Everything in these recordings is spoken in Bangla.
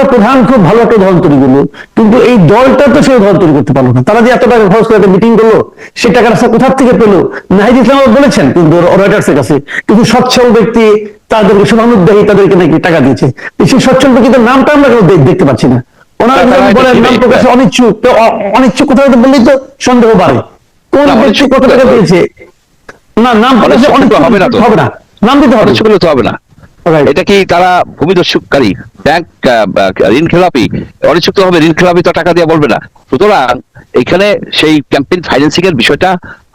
আমরা প্রধান খুব ভালো একটা উদাহরণ তৈরি করলো, কিন্তু এই দলটা তো সেই উদাহরণ তৈরি করতে পারলো না। তারা যে এত টাকা খরচ করে একটা মিটিং করলো, সে টাকাটা কোথা থেকে পেলো? নাহিদ ইসলাম বলেছেন কিন্তু রয়টার্সের কাছে, কিছু সচ্ছল ব্যক্তি তাদেরকে শুভানুদ্দায়ী তাদেরকে নাকি টাকা দিয়েছে। সেই সচ্ছল ব্যক্তিদের নামটা আমরা কেউ দেখতে পাচ্ছি না। ওনারা বলেন নাম প্রকাশে অনিচ্ছুক, অনিচ্ছুক কোথাও বললেই তো সন্দেহ বাড়ে কোন ব্যক্তি কত টাকা দিয়েছে। না, নাম প্রকাশে অনিচ্ছুক হবে না, নাম দিতে হবে, তো হবে না। এটা কি তারা ভূমিদস্যুকারী, ব্যাংক ঋণ খেলাপি, অনিচ্ছুক হবে, ঋণ খেলাপি তো টাকা দিয়ে বলবে না। সুতরাং এখানে সেই ক্যাম্পেইন ফাইন্যান্সিং এর বিষয়টা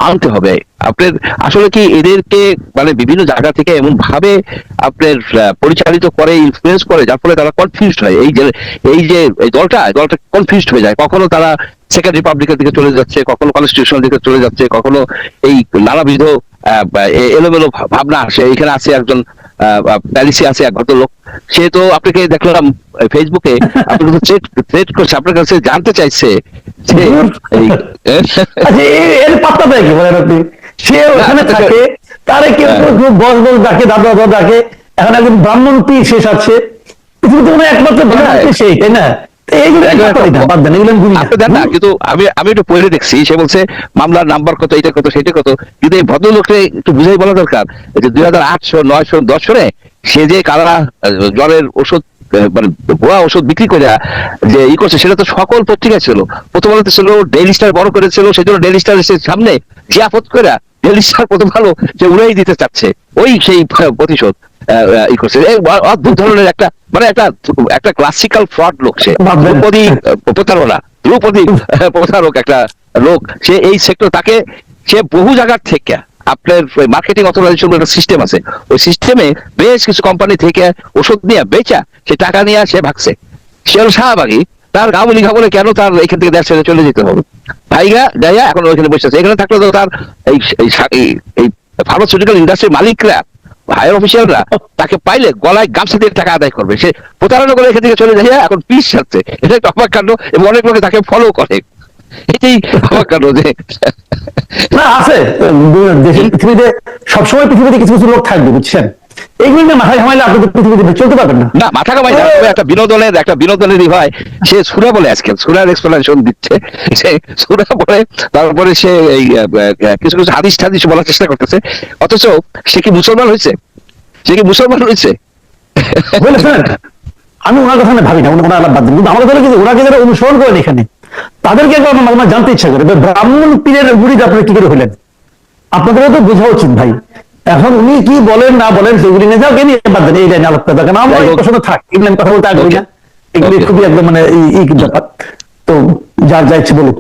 আনতে হবে। আপনার আসলে কি এদেরকে মানে বিভিন্ন জায়গা থেকে এমন ভাবে আপনার পরিচালিত করে, ইনফ্লুয়েন্স করে, যার ফলে তারা কনফিউজড হয়। এই দলটা কনফিউজড হয়ে যায়। কখনো তারা সেকেন্ড রিপাবলিকের দিকে চলে যাচ্ছে, কখনো কনস্টিটিউশনের দিকে চলে যাচ্ছে, কখনো এই নানাবিধ এলোমেলো ভাবনা আসে। এখানে আছে একজন প্যারিসে আছে এক ভদ্রলোক, সে তো আপনাকে দেখলাম ফেসবুকে আপনার থ্রেট করছে, আপনার কাছে জানতে চাইছে যে এর পাত্তা দেয় কি বলেন আপনি? সে ওখানে থাকে, তারে কেউ বস বস ডাকে, দাদা দাদা ডাকে। এখন একজন ব্রাহ্মণ পীর শেষ আছে পৃথিবীতে, মনে একমাত্র সেই, তাই না? কিন্তু আমি একটু পড়ে দেখছি, সে বলছে মামলার নাম্বার কত, এটা কত, সেটা কত। কিন্তু এই ভদ্রলোককে একটু বুঝাই বলা দরকার যে 2008, 2009, 2010 সনে সে যে কারা জ্বরের ওষুধ মানে ভুয়া ওষুধ বিক্রি করে যে ই করছে, সেটা তো সকল পত্রিকায় ছিল। প্রথম আলোতে ছিল, ডেইলি স্টার বড় করেছিল, সেই জন্য ডেইলি স্টার সামনে জিয়াফত করে ডেইলি স্টার প্রথম আলো যে উড়াই দিতে চাচ্ছে ওই সেই প্রতিশোধ ই করছে। অদ্ভুত ধরনের একটা মানে একটা ক্লাসিক্যাল ফ্রড লোক, সে ধ্রুপদী প্রতারক একটা লোক। সে এই সেক্টর, তাকে সে বহু জায়গার থেকে আপনার মার্কেটিং অথরাইজেশন একটা সিস্টেম আছে, ওই সিস্টেমে বেশ কিছু কোম্পানি থেকে ওষুধ নিয়ে বেচা সে টাকা নিয়ে সে ভাগছে। সে হলো শাহবাগী, তার গাবলি খাবলে কেন তার এখান থেকে দেশ ছেড়ে চলে যেতে হবে? ভাইগা যাইয়া এখন ওইখানে বসে আছে। এখানে থাকলে তো তার এই ফার্মাসিউটিক্যাল ইন্ডাস্ট্রির মালিকরা, হায়ার অফিসাররা তাকে পাইলে গলায় গামছা দিয়ে টাকা আদায় করবে। সে প্রতারণা করে এখান থেকে চলে যাইয়া এখন পিস যাচ্ছে। এটা একটা অবাক কাণ্ড, এবং অনেক লোকে তাকে ফলো করে। এটাই অবাক কাণ্ড যে না আছে দেশের পৃথিবীতে সবসময় পৃথিবীতে কিছু কিছু লোক থাকবে, বুঝছেন? এইগুলো নিয়ে মাথায় ঘামাইলে আপনি তো পৃথিবীতে চলতে পারবেন না। না, মাথা ঘামাই একটা বিনোদনেরই হয়। সে সূরা বলে, আজকে সূরার এক্সপ্লেনেশন দিচ্ছে, সে সূরা বলে, তারপরে সে এই কিছু কিছু হাদিস টাদিস বলার চেষ্টা করতেছে। অথচ সে কি মুসলমান হয়েছে? আমি ওনার কথা ভাবি না, ওনার আলাপ বাদ দিন, কিন্তু আমাদের কিন্তু ওনাকে যারা অনুসরণ করেন এখানে তাদেরকে একবার আমার জানতে ইচ্ছা করে, ব্রাহ্মণ পীরের গুড়ি আপনারা কি করে হলেন? আপনাদেরও তো বোঝা উচিত ভাই। এখন উনি কি বলেন না বলেন সেগুলি নিয়ে যাও, নিয়ে বাদ দেন, এই লাইনে আলাপ করে থাকেন। আমার এই প্রশ্ন থাক, এগুলো আমি কথা বলতে আগ্রহী না, এগুলি খুবই একদম মানে এই ব্যাপার। তো যার যা ইচ্ছে বলুক।